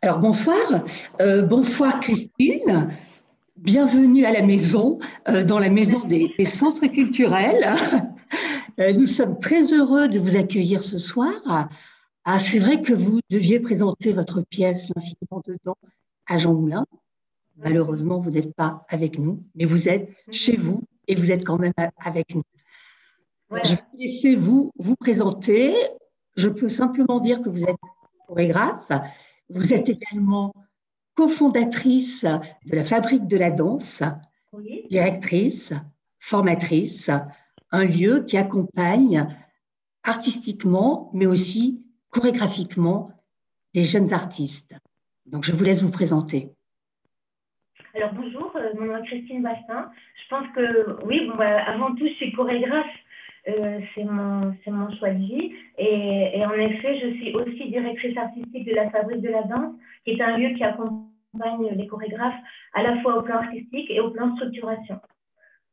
Alors bonsoir. Bonsoir Christine, bienvenue à la maison, dans la maison des centres culturels. Nous sommes très heureux de vous accueillir ce soir. Ah, c'est vrai que vous deviez présenter votre pièce L'infiniment dedans à Jean Moulin. Malheureusement, vous n'êtes pas avec nous, mais vous êtes chez vous et vous êtes quand même avec nous. Alors, je vais Voilà. vous laisser vous présenter. Je peux simplement dire que vous êtes chorégraphe. Vous êtes également cofondatrice de la Fabrique de la danse, Oui. directrice, formatrice, un lieu qui accompagne artistiquement, mais aussi chorégraphiquement des jeunes artistes. Donc, je vous laisse vous présenter. Alors bonjour, mon nom est Christine Bastin. Je pense que oui, bon, bah, avant tout, je suis chorégraphe. C'est mon choix de vie. Et en effet, je suis aussi directrice artistique de la Fabrique de la danse, qui est un lieu qui accompagne les chorégraphes à la fois au plan artistique et au plan structuration.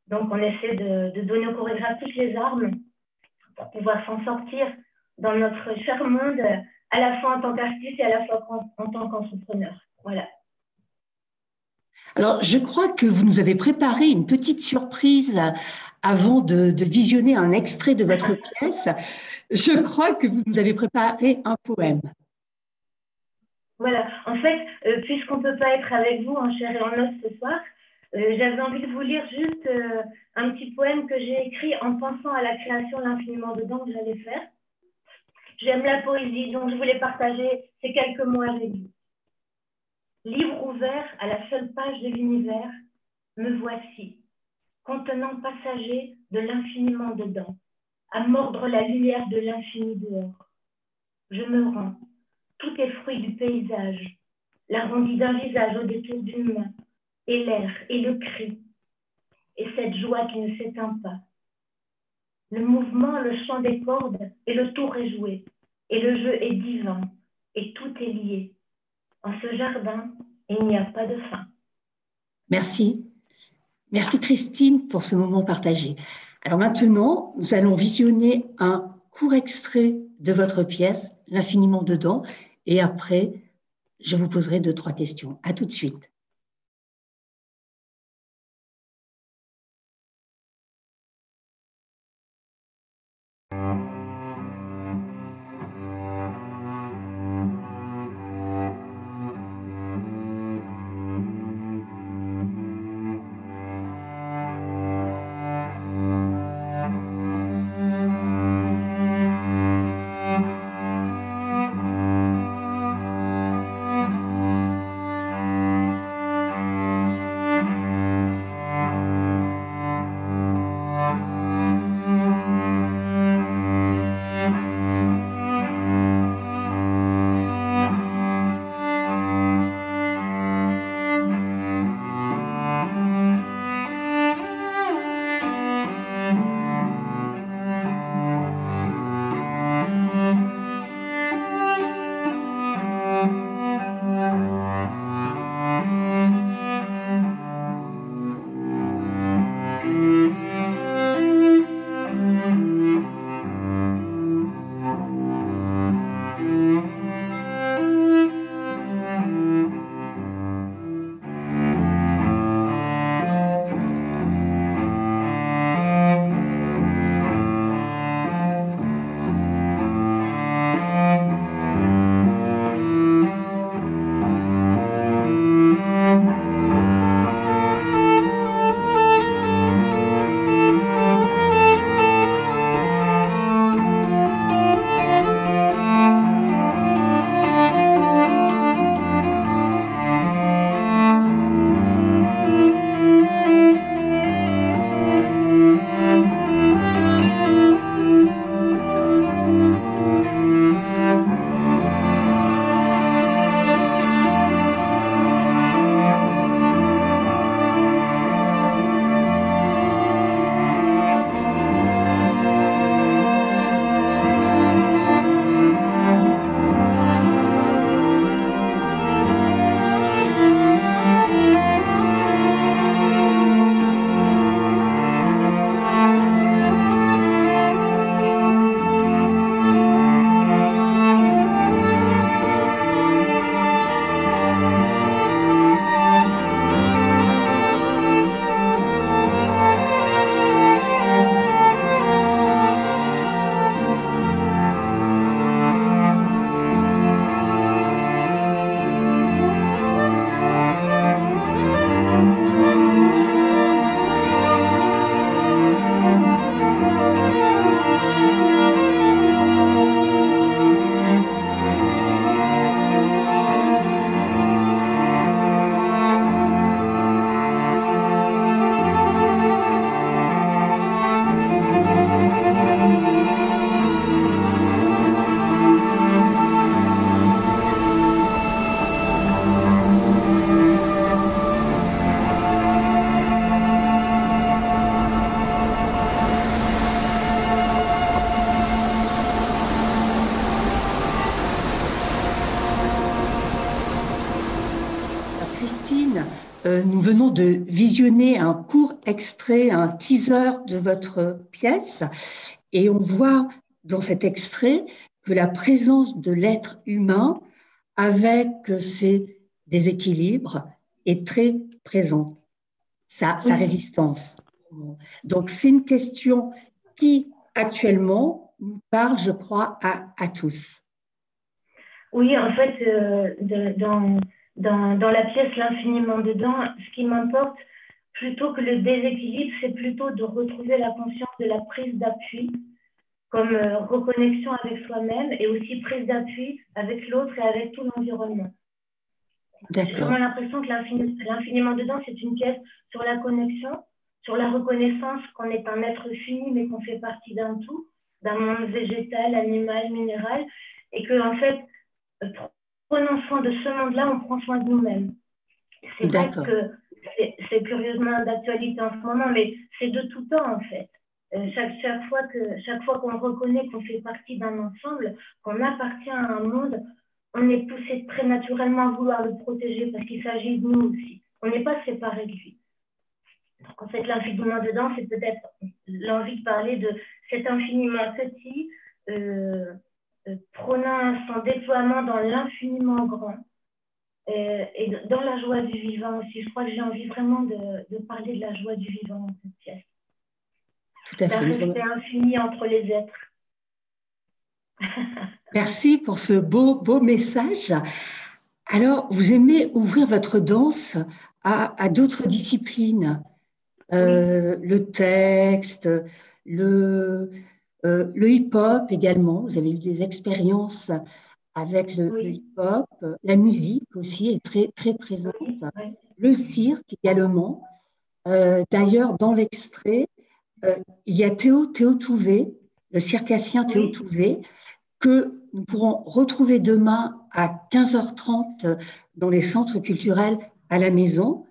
Donc, on essaie de donner aux chorégraphes toutes les armes pour pouvoir s'en sortir dans notre cher monde, à la fois en tant qu'artiste et à la fois en tant qu'entrepreneur. Voilà. Alors, je crois que vous nous avez préparé une petite surprise avant de visionner un extrait de votre pièce. Je crois que vous nous avez préparé un poème. Voilà. En fait, puisqu'on ne peut pas être avec vous en chair et en os ce soir, j'avais envie de vous lire juste un petit poème que j'ai écrit en pensant à la création L'infiniment dedans que j'allais faire. J'aime la poésie, donc je voulais partager ces quelques mots avec vous. Livre ouvert à la seule page de l'univers, me voici, contenant passager de l'infiniment dedans, à mordre la lumière de l'infini dehors. Je me rends, tout est fruit du paysage, l'arrondi d'un visage au détour d'une main, et l'air, et le cri, et cette joie qui ne s'éteint pas. Le mouvement, le chant des cordes, et le tour est joué, et le jeu est divin, et tout est lié. En ce jardin, il n'y a pas de fin. Merci. Merci Christine pour ce moment partagé. Alors maintenant, nous allons visionner un court extrait de votre pièce, L'infiniment dedans, et après, je vous poserai deux, trois questions. À tout de suite. Christine, nous venons de visionner un court extrait, un teaser de votre pièce, et on voit dans cet extrait que la présence de l'être humain avec ses déséquilibres est très présente, sa Oui. résistance. Donc, c'est une question qui, actuellement, nous parle, je crois, à tous. Oui, en fait, dans la pièce L'infiniment dedans, ce qui m'importe, plutôt que le déséquilibre, c'est plutôt de retrouver la conscience de la prise d'appui, comme reconnexion avec soi-même et aussi prise d'appui avec l'autre et avec tout l'environnement. J'ai D'accord. vraiment l'impression que l'infiniment dedans, c'est une pièce sur la connexion, sur la reconnaissance qu'on est un être fini, mais qu'on fait partie d'un tout, d'un monde végétal, animal, minéral, et que, en fait, prenant soin de ce monde-là, on prend soin de nous-mêmes. C'est vrai D'accord. que c'est curieusement d'actualité en ce moment, mais c'est de tout temps, en fait. Chaque fois qu'on reconnaît qu'on fait partie d'un ensemble, qu'on appartient à un monde, on est poussé très naturellement à vouloir le protéger parce qu'il s'agit de nous aussi. On n'est pas séparés de lui. Donc, en fait, l'infiniment dedans, c'est peut-être l'envie de parler de cet infiniment petit, prônant son déploiement dans l'infiniment grand et dans la joie du vivant aussi. Je crois que j'ai envie vraiment de parler de la joie du vivant dans cette pièce. Tout à D'un fait. respect infini entre les êtres. Merci pour ce beau message. Alors, vous aimez ouvrir votre danse à d'autres disciplines, Oui. le texte, le hip-hop également. Vous avez eu des expériences avec le Oui. hip-hop. La musique aussi est très présente. Oui. Oui. Le cirque également. D'ailleurs, dans l'extrait, il y a Théo Touvet, le circassien Théo Oui. Touvet, que nous pourrons retrouver demain à 15h30 dans les centres culturels à la maison.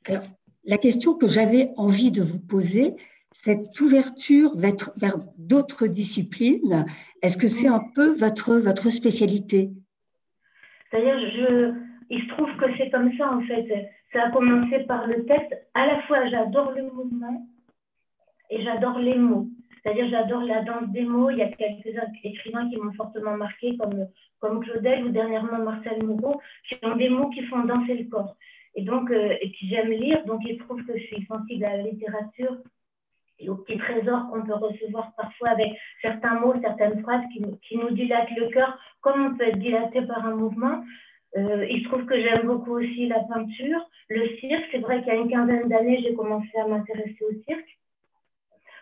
Alors, la question que j'avais envie de vous poser, cette ouverture vers d'autres disciplines, est-ce que c'est un peu votre spécialité? C'est-à-dire, il se trouve que c'est comme ça en fait. Ça a commencé par le texte. À la fois, j'adore le mouvement et j'adore les mots. C'est-à-dire, j'adore la danse des mots. Il y a quelques écrivains qui m'ont fortement marqué, comme Claudel ou dernièrement Marcel Moreau, qui ont des mots qui font danser le corps. Et donc, et puis j'aime lire, donc il se trouve que je suis sensible à la littérature et aux petits trésors qu'on peut recevoir parfois avec certains mots, certaines phrases qui nous dilatent le cœur, comme on peut être dilaté par un mouvement. Il se trouve que j'aime beaucoup aussi la peinture, le cirque. C'est vrai qu'il y a une quinzaine d'années, j'ai commencé à m'intéresser au cirque.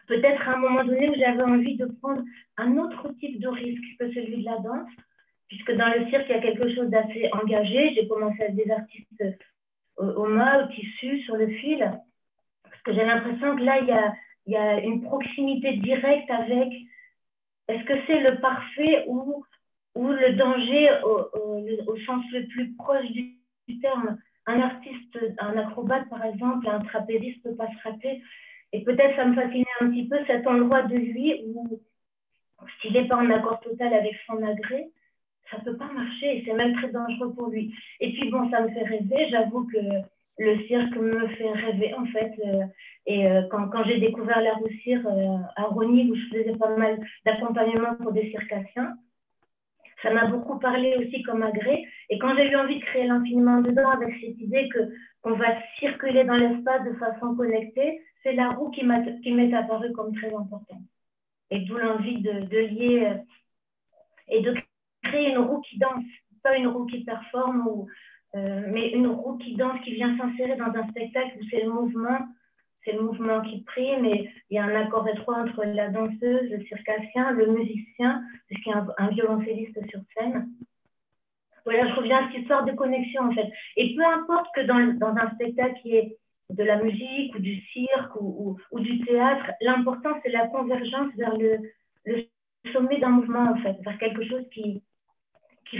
Peut-être à un moment donné où j'avais envie de prendre un autre type de risque que celui de la danse, puisque dans le cirque, il y a quelque chose d'assez engagé. J'ai commencé avec des artistes au mât, au tissu, sur le fil, parce que j'ai l'impression que là, il y a une proximité directe avec, est-ce que c'est le parfait ou le danger au sens le plus proche du terme. Un artiste, un acrobate par exemple, un trapéziste ne peut pas se rater. Et peut-être ça me fascinait un petit peu cet endroit de lui où s'il n'est pas en accord total avec son agrès, ça ne peut pas marcher et c'est même très dangereux pour lui. Et puis bon, ça me fait rêver. J'avoue que le cirque me fait rêver en fait. Quand j'ai découvert la roue cire à Rony, où je faisais pas mal d'accompagnement pour des circassiens, ça m'a beaucoup parlé aussi comme agrès. Et quand j'ai eu envie de créer l'infiniment dedans avec cette idée qu'on va circuler dans l'espace de façon connectée, c'est la roue qui m'est apparue comme très importante. Et d'où l'envie de lier et de créer une roue qui danse, pas une roue qui performe, mais une roue qui danse, qui vient s'insérer dans un spectacle où c'est le mouvement qui prime et il y a un accord étroit entre la danseuse, le circassien, le musicien, puisqu'il y a un violoncelliste sur scène. Voilà, je reviens à cette histoire de connexion en fait. Et peu importe que dans un spectacle qui est de la musique ou du cirque ou du théâtre, l'important c'est la convergence vers le sommet d'un mouvement en fait, vers quelque chose qui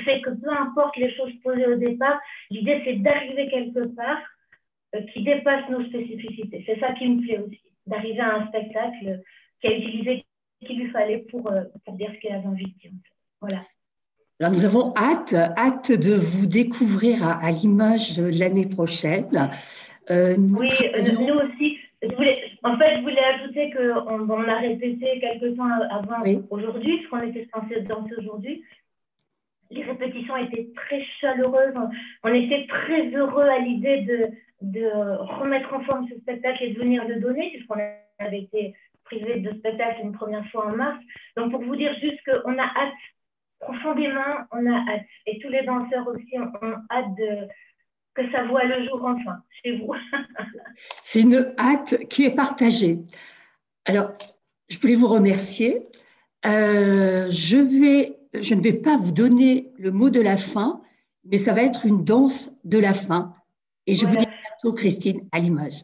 fait que peu importe les choses posées au départ, l'idée c'est d'arriver quelque part qui dépasse nos spécificités. C'est ça qui me plaît aussi, d'arriver à un spectacle qui a utilisé ce qu'il lui fallait pour dire ce qu'il avait envie de dire. Voilà. Alors, nous avons hâte de vous découvrir à Limoges l'année prochaine. Nous Oui, travaillons. nous aussi. Je voulais ajouter qu'on a répété quelques temps avant Oui, aujourd'hui, parce qu'on était censé danser aujourd'hui. Les répétitions étaient très chaleureuses. On était très heureux à l'idée de remettre en forme ce spectacle et de venir le donner, puisqu'on avait été privé de spectacle une première fois en mars. Donc, pour vous dire juste qu'on a hâte, profondément, on a hâte. Et tous les danseurs aussi ont hâte que ça voit le jour enfin chez vous. c'est une hâte qui est partagée. Alors, je voulais vous remercier. Je ne vais pas vous donner le mot de la fin, mais ça va être une danse de la fin. Et je vous dis Voilà. à bientôt, Christine, à l'image.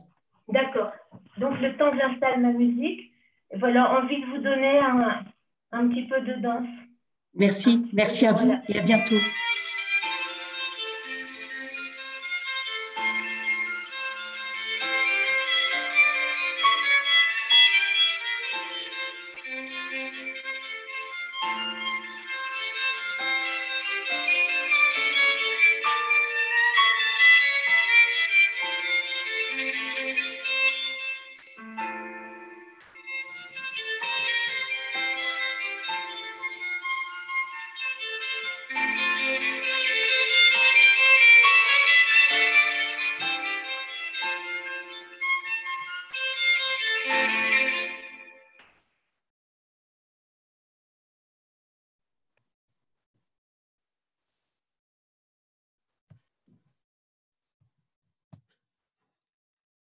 D'accord. Donc, le temps que j'installe ma musique, voilà, envie de vous donner un petit peu de danse. Un Merci, petit peu, merci à vous voilà. et à bientôt.